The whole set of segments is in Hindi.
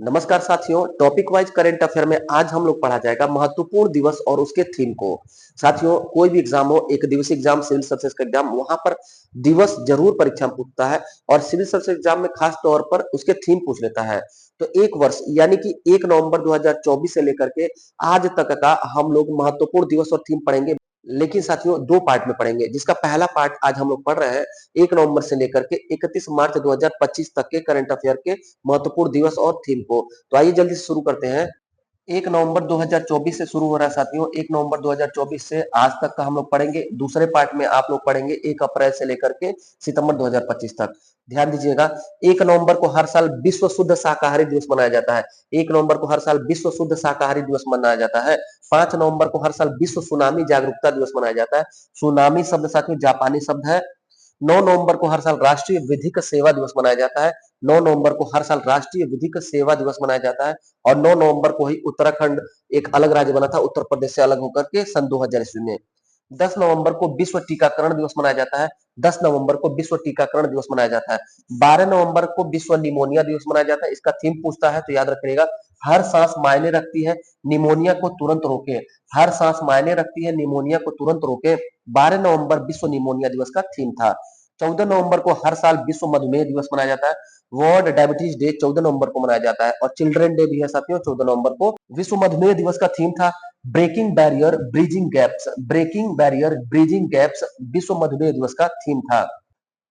नमस्कार साथियों, टॉपिक वाइज करंट अफेयर में आज हम लोग पढ़ा जाएगा महत्वपूर्ण दिवस और उसके थीम को। साथियों, कोई भी एग्जाम हो, एक दिवसीय एग्जाम, सिविल सर्विसेज का एग्जाम, वहां पर दिवस जरूर परीक्षा में पूछता है और सिविल सर्विसेज एग्जाम में खास तौर पर उसके थीम पूछ लेता है। तो एक वर्ष यानी कि 1 नवंबर 2024 से लेकर के आज तक का हम लोग महत्वपूर्ण दिवस और थीम पढ़ेंगे। लेकिन साथियों, दो पार्ट में पढ़ेंगे, जिसका पहला पार्ट आज हम लोग पढ़ रहे हैं 1 नवंबर से लेकर के 31 मार्च 2025 तक के करंट अफेयर के महत्वपूर्ण दिवस और थीम को। तो आइए जल्दी से शुरू करते हैं। 1 नवंबर 2024 से शुरू हो रहा है साथियों। 1 नवंबर 2024 से आज तक का हम लोग पढ़ेंगे। दूसरे पार्ट में आप लोग पढ़ेंगे 1 अप्रैल से लेकर के सितंबर 2025 तक। ध्यान दीजिएगा, 1 नवंबर को हर साल विश्व शुद्ध शाकाहारी दिवस मनाया जाता है। 1 नवंबर को हर साल विश्व शुद्ध शाकाहारी दिवस मनाया जाता है। 5 नवंबर को हर साल विश्व सुनामी जागरूकता दिवस मनाया जाता है। सुनामी शब्द साथियों जापानी शब्द है। 9 नवंबर को हर साल राष्ट्रीय विधिक सेवा दिवस मनाया जाता है। 9 नवंबर को हर साल राष्ट्रीय विधिक सेवा दिवस मनाया जाता है और 9 नवंबर को ही उत्तराखंड एक अलग राज्य बना था उत्तर प्रदेश से अलग होकर के सन 2000 ईस्वी में। 10 नवंबर को विश्व टीकाकरण दिवस मनाया जाता है। 10 नवंबर को विश्व टीकाकरण दिवस मनाया जाता है। 12 नवंबर को विश्व निमोनिया दिवस मनाया जाता है। इसका थीम पूछता है तो याद रखिएगा, हर सांस मायने रखती है, निमोनिया को तुरंत रोके। हर सांस मायने रखती है, निमोनिया को तुरंत रोके। 12 नवंबर विश्व निमोनिया दिवस का थीम था। 14 नवंबर को हर साल विश्व मधुमेह दिवस मनाया जाता है। वर्ल्ड डायबिटीज डे 14 नवंबर को मनाया जाता है और चिल्ड्रन डे भी है साथियों 14 नवंबर को। विश्व मधुमेह दिवस का थीम था breaking barrier bridging gaps. Breaking barrier bridging gaps विश्व मधुमेह दिवस का थीम था।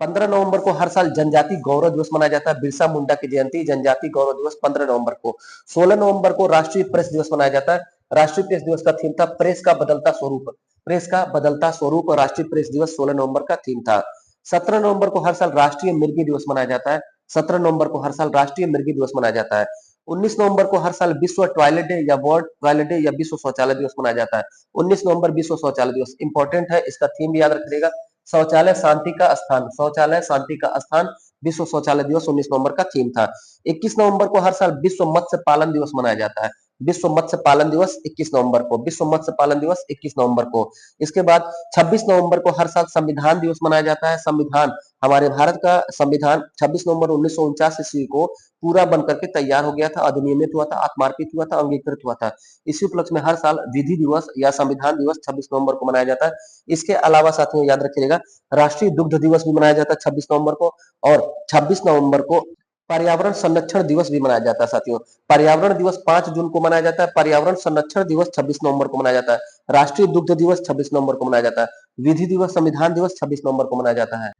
15 नवंबर को हर साल जनजाति गौरव दिवस मनाया जाता है। बिरसा मुंडा की जयंती जनजाति गौरव दिवस 15 नवंबर को। 16 नवंबर को राष्ट्रीय प्रेस दिवस मनाया जाता है। राष्ट्रीय प्रेस दिवस का थीम था प्रेस का बदलता स्वरूप। प्रेस का बदलता स्वरूप और राष्ट्रीय प्रेस दिवस 16 नवंबर का थीम था। 17 नवंबर को हर साल राष्ट्रीय मिर्गी दिवस मनाया जाता है। 17 नवंबर को हर साल राष्ट्रीय मिर्गी दिवस मनाया जाता है। 19 नवंबर को हर साल विश्व टॉयलेट डे या वर्ल्ड टॉयलेट डे या विश्व शौचालय दिवस मनाया जाता है। 19 नवंबर विश्व शौचालय दिवस इंपॉर्टेंट है, इसका थीम भी याद रखिएगा, शौचालय शांति का स्थान। शौचालय शांति का स्थान विश्व शौचालय दिवस 19 नवंबर का थीम था। 21 नवंबर को हर साल विश्व मत्स्य पालन दिवस मनाया जाता है। विश्व मत्स्य पालन दिवस 21 नवंबर को। विश्व मत्स्य पालन दिवस 21 नवंबर को। इसके बाद 26 नवंबर को हर साल संविधान दिवस मनाया जाता है। संविधान, हमारे भारत का संविधान 26 नवंबर 1949 ईस्वी को पूरा बनकर के तैयार हो गया था, अधिनियमित हुआ था, आत्मार्पित हुआ था, अंगीकृत हुआ था। इसी उपलक्ष्य में हर साल विधि दिवस या संविधान दिवस 26 नवंबर को मनाया जाता है। इसके अलावा साथियों याद रखिएगा, राष्ट्रीय दुग्ध दिवस भी मनाया जाता है 26 नवंबर को और 26 नवंबर को पर्यावरण संरक्षण दिवस भी मनाया जाता है साथियों। पर्यावरण दिवस 5 जून को मनाया जाता है। पर्यावरण संरक्षण दिवस 26 नवंबर को मनाया जाता है। राष्ट्रीय दुग्ध दिवस 26 नवंबर को मनाया जाता है। विधि दिवस संविधान दिवस 26 नवंबर को मनाया जाता है।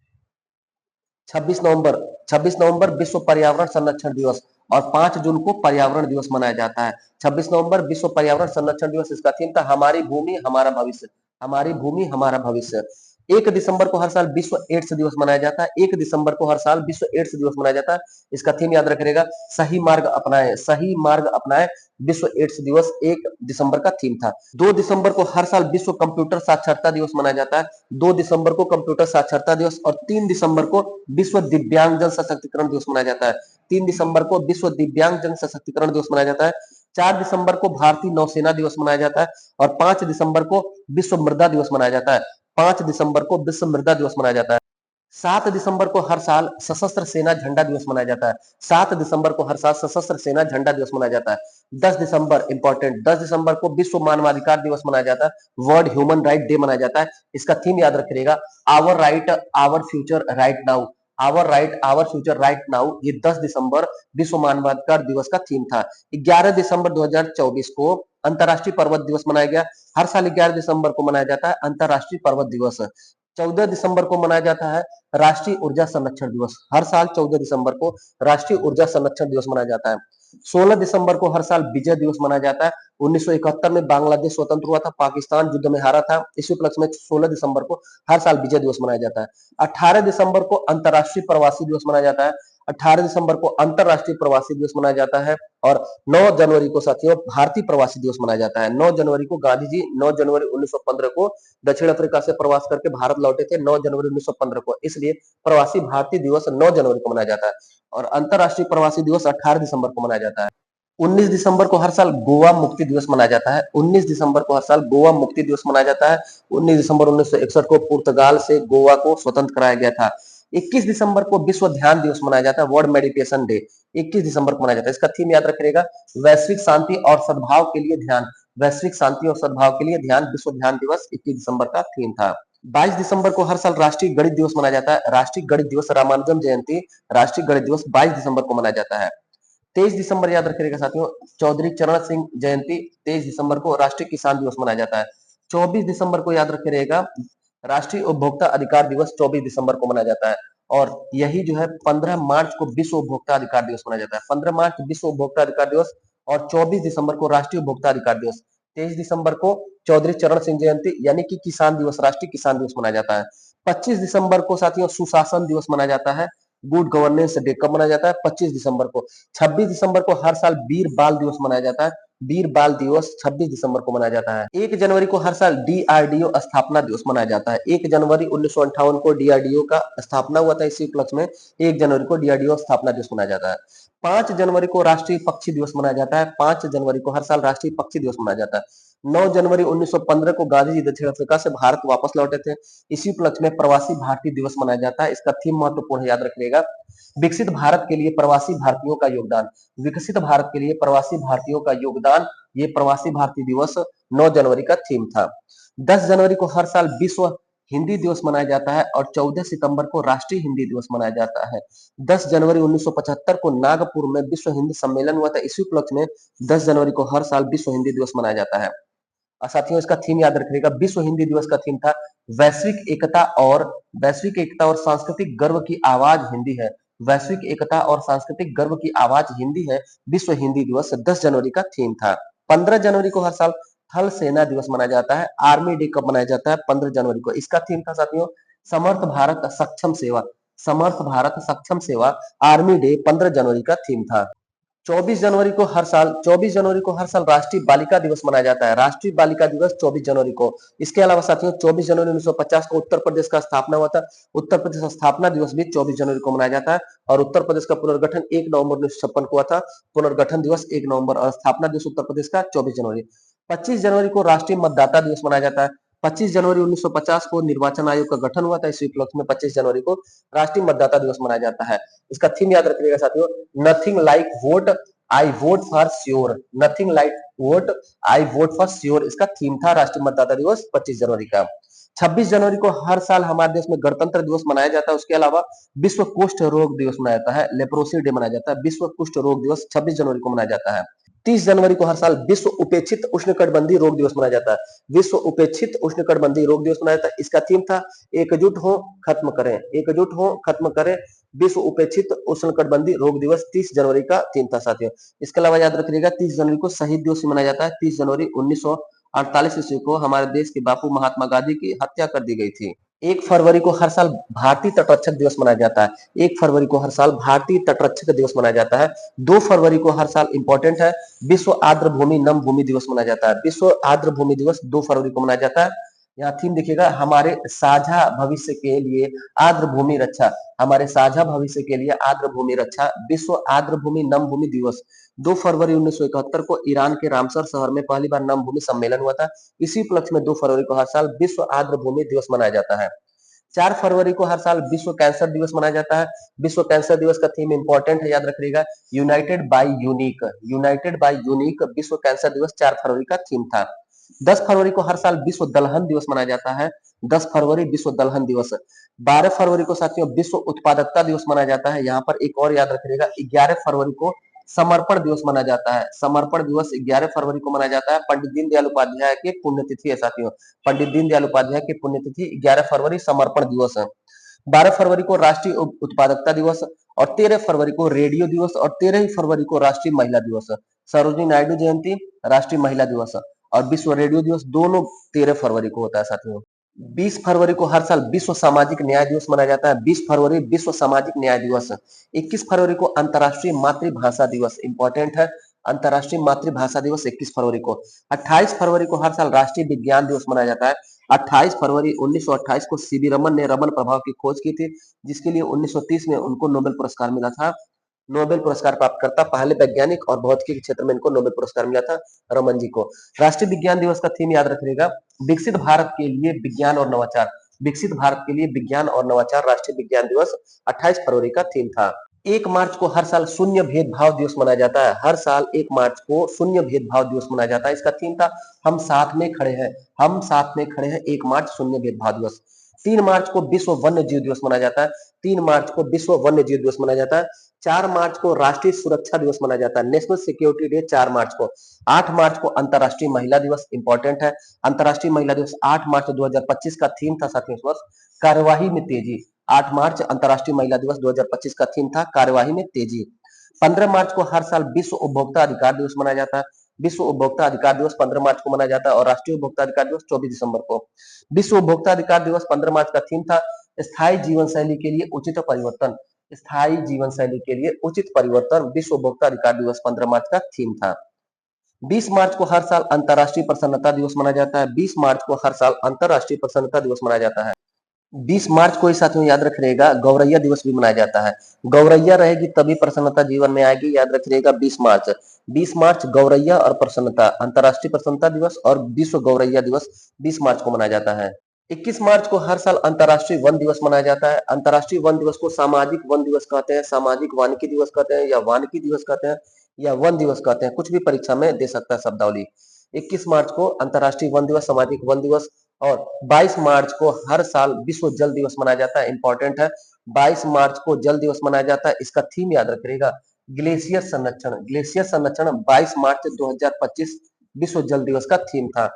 26 नवंबर 26 नवंबर विश्व पर्यावरण संरक्षण दिवस और 5 जून को पर्यावरण दिवस मनाया जाता है। 26 नवंबर विश्व पर्यावरण संरक्षण दिवस, इसका थीम था हमारी भूमि हमारा भविष्य। हमारी भूमि हमारा भविष्य। 1 दिसंबर को हर साल विश्व एड्स दिवस मनाया जाता है। 1 दिसंबर को हर साल विश्व एड्स दिवस मनाया जाता है। इसका थीम याद रखिएगा, सही मार्ग अपनाएं। सही मार्ग अपनाएं विश्व एड्स दिवस 1 दिसंबर का थीम था। 2 दिसंबर को हर साल विश्व कंप्यूटर साक्षरता दिवस मनाया जाता है। 2 दिसंबर को कंप्यूटर साक्षरता दिवस और 3 दिसंबर को विश्व दिव्यांगजन सशक्तिकरण दिवस मनाया जाता है। 3 दिसंबर को विश्व दिव्यांगजन सशक्तिकरण दिवस मनाया जाता है। 4 दिसंबर को भारतीय नौसेना दिवस मनाया जाता है और 5 दिसंबर को विश्व मृदा दिवस मनाया जाता है। 5 दिसंबर को विश्व मृदा दिवस मनाया जाता है। 7 दिसंबर को हर साल सशस्त्र सेना झंडा दिवस मनाया जाता है। 7 दिसंबर को हर साल सशस्त्र सेना झंडा दिवस मनाया जाता है। 10 दिसंबर इंपॉर्टेंट, 10 दिसंबर को विश्व मानवाधिकार दिवस मनाया जाता है। वर्ल्ड ह्यूमन राइट डे मनाया जाता है। इसका थीम याद रखिएगा, our right our future right now. Our right our future right now, ये 10 दिसंबर विश्व मानवाधिकार दिवस का थीम था। 11 दिसंबर 2024 को अंतर्राष्ट्रीय पर्वत दिवस मनाया गया। हर साल 11 दिसंबर को मनाया जाता है अंतर्राष्ट्रीय पर्वत दिवस। 14 दिसंबर को मनाया जाता है राष्ट्रीय ऊर्जा संरक्षण दिवस। हर साल 14 दिसंबर को राष्ट्रीय ऊर्जा संरक्षण दिवस मनाया जाता है। 16 दिसंबर को हर साल विजय दिवस मनाया जाता है। 1971 में बांग्लादेश स्वतंत्र हुआ था, पाकिस्तान युद्ध में हारा था। इस उपलक्ष्य में 16 दिसंबर को हर साल विजय दिवस मनाया जाता है। 18 दिसंबर को अंतर्राष्ट्रीय प्रवासी दिवस मनाया जाता है। 18 दिसंबर को अंतर्राष्ट्रीय प्रवासी दिवस मनाया जाता है और 9 जनवरी को साथियों भारतीय प्रवासी दिवस मनाया जाता है। 9 जनवरी को गांधी जी 9 जनवरी 1915 को दक्षिण अफ्रीका से प्रवास करके भारत लौटे थे 9 जनवरी 1915 को, इसलिए प्रवासी भारतीय दिवस 9 जनवरी को मनाया जाता है और अंतर्राष्ट्रीय प्रवासी दिवस 18 दिसंबर को मनाया जाता है। 19 दिसंबर को हर साल गोवा मुक्ति दिवस मनाया जाता है। 19 दिसंबर को हर साल गोवा मुक्ति दिवस मनाया जाता है। 19 दिसंबर 1961 को पुर्तगाल से गोवा को स्वतंत्र कराया गया था। 21 दिसंबर को विश्व ध्यान दिवस मनाया जाता है, वर्ल्ड मेडिटेशन डे 21 दिसंबर को मनाया जाता है। इसका थीम याद रखिएगा, वैश्विक शांति और सद्भाव के लिए ध्यान। वैश्विक शांति और सद्भाव के लिए ध्यान, विश्व ध्यान दिवस 21 दिसंबर का थीम था। 22 दिसंबर को हर साल राष्ट्रीय गणित दिवस मनाया जाता है। राष्ट्रीय गणित दिवस, रामानुजन जयंती, राष्ट्रीय गणित दिवस 22 दिसंबर को मनाया जाता है। 23 दिसंबर याद रखिएगा साथियों, चौधरी चरण सिंह जयंती। 23 दिसंबर को राष्ट्रीय किसान दिवस मनाया जाता है। 24 दिसंबर को याद रखिएगा, राष्ट्रीय उपभोक्ता अधिकार दिवस 24 दिसंबर को मनाया जाता है। और यही जो है 15 मार्च को विश्व उपभोक्ता अधिकार दिवस मनाया जाता है। 15 मार्च विश्व उपभोक्ता अधिकार दिवस और 24 दिसंबर को राष्ट्रीय उपभोक्ता अधिकार दिवस। 23 दिसंबर को चौधरी चरण सिंह जयंती यानी कि किसान दिवस, राष्ट्रीय किसान दिवस मनाया जाता है। 25 दिसंबर को साथियों सुशासन दिवस मनाया जाता है। गुड गवर्नेंस डे कब मनाया जाता है? 25 दिसंबर को। 26 दिसंबर को हर साल वीर बाल दिवस मनाया जाता है। वीर बाल दिवस 26 दिसंबर को मनाया जाता है। 1 जनवरी को हर साल डीआरडीओ स्थापना दिवस मनाया जाता है। 1 जनवरी 1958 को डीआरडीओ का स्थापना हुआ था। इसी उपलक्ष्य में 1 जनवरी को डीआरडीओ स्थापना दिवस मनाया जाता है। 5 जनवरी को राष्ट्रीय पक्षी दिवस मनाया जाता है। 5 जनवरी को हर साल राष्ट्रीय पक्षी दिवस मनाया जाता है। 9 जनवरी 1915 को गांधी जी दक्षिण अफ्रीका से भारत वापस लौटे थे। इसी उपलक्ष्य में प्रवासी भारतीय दिवस मनाया जाता है। इसका थीम महत्वपूर्ण है, याद रखिएगा, विकसित भारत के लिए प्रवासी भारतीयों का योगदान। विकसित भारत के लिए प्रवासी भारतीयों का योगदान, ये प्रवासी भारतीय दिवस 9 जनवरी का थीम था। 10 जनवरी को हर साल विश्व हिंदी दिवस मनाया जाता है और 14 सितंबर को राष्ट्रीय हिंदी दिवस मनाया जाता है। 10 जनवरी 1975 को नागपुर में विश्व हिंदी सम्मेलन हुआ था। इसी उपलक्ष्य में 10 जनवरी को हर साल विश्व हिंदी दिवस मनाया जाता है। साथियों, इसका थीम याद रखिएगा, विश्व हिंदी दिवस का थीम था वैश्विक एकता और सांस्कृतिक गर्व की आवाज हिंदी है। वैश्विक एकता और सांस्कृतिक गर्व की आवाज हिंदी है, विश्व हिंदी दिवस 10 जनवरी का थीम था। 15 जनवरी को हर साल थल सेना दिवस मनाया जाता है। आर्मी डे कब मनाया जाता है? 15 जनवरी को। इसका थीम था साथियों, समर्थ भारत सक्षम सेवा। समर्थ भारत सक्षम सेवा, आर्मी डे 15 जनवरी का थीम था। 24 जनवरी को हर साल राष्ट्रीय बालिका दिवस मनाया जाता है। राष्ट्रीय बालिका दिवस 24 जनवरी को। इसके अलावा साथियों 24 जनवरी 1950 को उत्तर प्रदेश का स्थापना हुआ था। उत्तर प्रदेश स्थापना दिवस भी 24 जनवरी को मनाया जाता है। और उत्तर प्रदेश का पुनर्गठन 1 नवंबर 1956 को हुआ था। पुनर्गठन दिवस 1 नवंबर और स्थापना दिवस उत्तर प्रदेश का 24 जनवरी। 25 जनवरी को राष्ट्रीय मतदाता दिवस मनाया जाता है। 25 जनवरी 1950 को निर्वाचन आयोग का गठन हुआ था। इसी उपलक्ष्य में 25 जनवरी को राष्ट्रीय मतदाता दिवस मनाया जाता है। इसका थीम याद रखिएगा साथियों, nothing like what I vote for sure. Nothing like what I vote for sure, इसका थीम था राष्ट्रीय मतदाता दिवस 25 जनवरी का। 26 जनवरी को हर साल हमारे देश में गणतंत्र दिवस मनाया जाता है। उसके अलावा विश्व कुष्ठ रोग दिवस मनाया जाता है, लेप्रोसी डे मनाया जाता है। विश्व कुष्ठ रोग दिवस 26 जनवरी को मनाया जाता है। 30 जनवरी को हर साल विश्व उपेक्षित उष्णकटिबंधीय रोग दिवस मनाया जाता है। विश्व उपेक्षित उष्णकटिबंधीय रोग दिवस मनाया जाता है। इसका थीम था एकजुट हो खत्म करें। एकजुट हो खत्म करें, विश्व उपेक्षित उष्णकटिबंधीय रोग दिवस 30 जनवरी का थीम था साथियों। इसके अलावा याद रखिएगा 30 जनवरी को शहीद दिवस मनाया जाता है। 30 जनवरी 1948 ईस्वी को हमारे देश के बापू महात्मा गांधी की हत्या कर दी गई थी। 1 फरवरी को हर साल भारतीय तटरक्षक दिवस मनाया जाता है। 1 फरवरी को हर साल भारतीय तटरक्षक दिवस मनाया जाता है। 2 फरवरी को हर साल इंपॉर्टेंट है, विश्व आर्द्र भूमि नम भूमि दिवस मनाया जाता है। विश्व आर्द्र भूमि दिवस 2 फरवरी को मनाया जाता है। यहाँ थीम देखिएगा, हमारे साझा भविष्य के लिए आर्द्र भूमि रक्षा। हमारे साझा भविष्य के लिए आर्द्र भूमि रक्षा, विश्व आर्द्र भूमि नम भूमि दिवस। 2 फरवरी 1971 को ईरान के रामसर शहर में पहली बार नम भूमि सम्मेलन हुआ था। इसी उपलक्ष्य में 2 फरवरी को हर साल विश्व आर्द्र भूमि दिवस मनाया जाता है। 4 फरवरी को हर साल विश्व कैंसर दिवस मनाया जाता है। विश्व कैंसर दिवस का थीम इंपॉर्टेंट है, याद रखिएगा, united by unique. United by unique विश्व कैंसर दिवस 4 फरवरी का थीम था। 10 फरवरी को हर साल विश्व दलहन दिवस मनाया जाता है। 10 फरवरी विश्व दलहन दिवस। 12 फरवरी को साथियों विश्व उत्पादकता दिवस मनाया जाता है। यहाँ पर एक और याद रखिएगा, 11 फरवरी को समर्पण दिवस मनाया जाता है। समर्पण दिवस 11 फरवरी को मनाया जाता है। पंडित दीनदयाल उपाध्याय की पुण्यतिथि है साथियों। पंडित दीनदयाल उपाध्याय की पुण्यतिथि 11 फरवरी समर्पण दिवस है। 12 फरवरी को राष्ट्रीय उत्पादकता दिवस और 13 फरवरी को रेडियो दिवस और 13 फरवरी को राष्ट्रीय महिला दिवस। सरोजिनी नायडू जयंती, राष्ट्रीय महिला दिवस और विश्व रेडियो दिवस दोनों 13 फरवरी को होता है साथियों। 20 फरवरी को हर साल विश्व सामाजिक न्याय दिवस मनाया जाता है। 20 फरवरी विश्व सामाजिक न्याय दिवस। 21 फरवरी को अंतर्राष्ट्रीय मातृभाषा दिवस, इंपॉर्टेंट है, अंतर्राष्ट्रीय मातृभाषा दिवस 21 फरवरी को। 28 फरवरी को हर साल राष्ट्रीय विज्ञान दिवस मनाया जाता है। 28 फरवरी 1928 को सीवी रमन ने रमन प्रभाव की खोज की थी, जिसके लिए 1930 में उनको नोबेल पुरस्कार मिला था। नोबेल पुरस्कार प्राप्त करता पहले वैज्ञानिक और भौतिकी के क्षेत्र में इनको नोबेल पुरस्कार मिला था, रमन जी को। राष्ट्रीय विज्ञान दिवस का थीम याद रखिएगा, विकसित भारत के लिए विज्ञान और नवाचार। विकसित भारत के लिए विज्ञान और नवाचार राष्ट्रीय विज्ञान दिवस 28 फरवरी का थीम था। 1 मार्च को हर साल शून्य भेदभाव दिवस मनाया जाता है। हर साल 1 मार्च को शून्य भेदभाव दिवस मनाया जाता है। इसका थीम था हम साथ में खड़े हैं। हम साथ में खड़े हैं 1 मार्च शून्य भेदभाव दिवस। 3 मार्च को विश्व वन्य जीव दिवस मनाया जाता है। 3 मार्च को विश्व वन्य जीव दिवस मनाया जाता है। 4 मार्च को राष्ट्रीय सुरक्षा दिवस मनाया जाता है। नेशनल सिक्योरिटी डे 4 मार्च को। 8 मार्च को अंतर्राष्ट्रीय महिला दिवस इंपॉर्टेंट है। अंतर्राष्ट्रीय महिला दिवस 8 मार्च 2025 का थीम था साथियों इस वर्ष कार्यवाही में तेजी। 8 मार्च अंतर्राष्ट्रीय महिला दिवस 2025 का थीम था कार्यवाही में तेजी। 15 मार्च को हर साल विश्व उपभोक्ता अधिकार दिवस मनाया जाता है। विश्व उपभोक्ता अधिकार दिवस 15 मार्च को मनाया जाता है और राष्ट्रीय उपभोक्ता अधिकार दिवस 24 दिसंबर को। विश्व उपभोक्ता अधिकार दिवस 15 मार्च का थीम था स्थायी जीवन शैली के लिए उचित परिवर्तन। स्थायी जीवन शैली के लिए उचित परिवर्तन विश्व उपभोक्ता अधिकार दिवस 15 मार्च का थीम था। 20 मार्च को हर साल अंतर्राष्ट्रीय प्रसन्नता दिवस मनाया जाता है। 20 मार्च को हर साल अंतर्राष्ट्रीय प्रसन्नता दिवस मनाया जाता है। 20 मार्च को ही साथियों याद रखिएगा गौरैया दिवस भी मनाया जाता है। गौरैया रहेगी तभी प्रसन्नता जीवन में आएगी, याद रखिएगा 20 मार्च। 20 मार्च गौरैया और प्रसन्नता, अंतर्राष्ट्रीय प्रसन्नता दिवस और विश्व गौरैया दिवस 20 मार्च को मनाया जाता है। 21 मार्च को हर साल अंतर्राष्ट्रीय वन दिवस मनाया जाता है। अंतर्राष्ट्रीय वन दिवस को सामाजिक वन दिवस कहते हैं, सामाजिक वानिकी दिवस कहते हैं या वानिकी दिवस कहते हैं या वन दिवस कहते हैं, कुछ भी परीक्षा में दे सकता है शब्दावली। 21 मार्च को अंतर्राष्ट्रीय वन दिवस, सामाजिक वन दिवस और 22 मार्च को हर साल विश्व जल दिवस मनाया जाता है, इंपॉर्टेंट है। 22 मार्च को जल दिवस मनाया जाता है, इसका थीम याद रखिएगा ग्लेशियर संरक्षण। ग्लेशियर संरक्षण 22 मार्च 2025 विश्व जल दिवस का थीम था।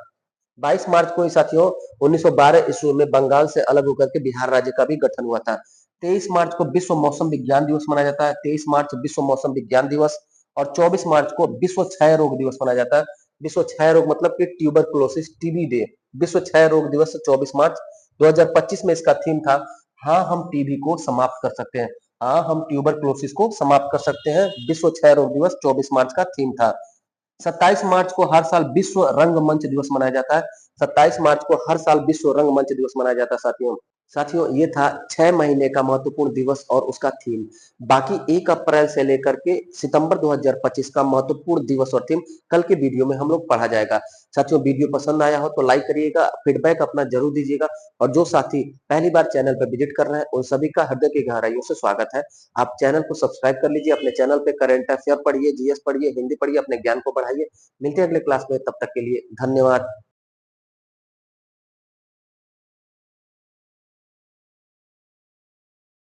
22 मार्च को ही साथियों 1912 ईस्वी में बंगाल से अलग होकर के बिहार राज्य का भी गठन हुआ था। 23 मार्च को विश्व मौसम विज्ञान दिवस मनाया जाता है। 23 मार्च विश्व मौसम विज्ञान दिवस और 24 मार्च को विश्व क्षय रोग दिवस मनाया जाता है। विश्व क्षय रोग मतलब कि ट्यूबरकुलोसिस टीबी डे। विश्व क्षय रोग दिवस 24 मार्च 2025 में इसका थीम था हाँ हम टीबी को समाप्त कर सकते हैं। हाँ हम ट्यूबरकुलोसिस को समाप्त कर सकते हैं। विश्व क्षय रोग दिवस 24 मार्च का थीम था। 27 मार्च को हर साल विश्व रंगमंच दिवस मनाया जाता है। 27 मार्च को हर साल विश्व रंगमंच दिवस मनाया जाता है साथियों। साथियों ये था 6 महीने का महत्वपूर्ण दिवस और उसका थीम। बाकी 1 अप्रैल से लेकर के सितंबर 2025 का महत्वपूर्ण दिवस और थीम कल के वीडियो में हम लोग पढ़ा जाएगा। साथियों वीडियो पसंद आया हो तो लाइक करिएगा, फीडबैक अपना जरूर दीजिएगा और जो साथी पहली बार चैनल पर विजिट कर रहे हैं उन सभी का हृदय की गहराइयों से स्वागत है। आप चैनल को सब्सक्राइब कर लीजिए, अपने चैनल पे करंट अफेयर पढ़िए, जीएस पढ़िए, हिंदी पढ़िए, अपने ज्ञान को बढ़ाइए। मिलते हैं अगले क्लास में, तब तक के लिए धन्यवाद।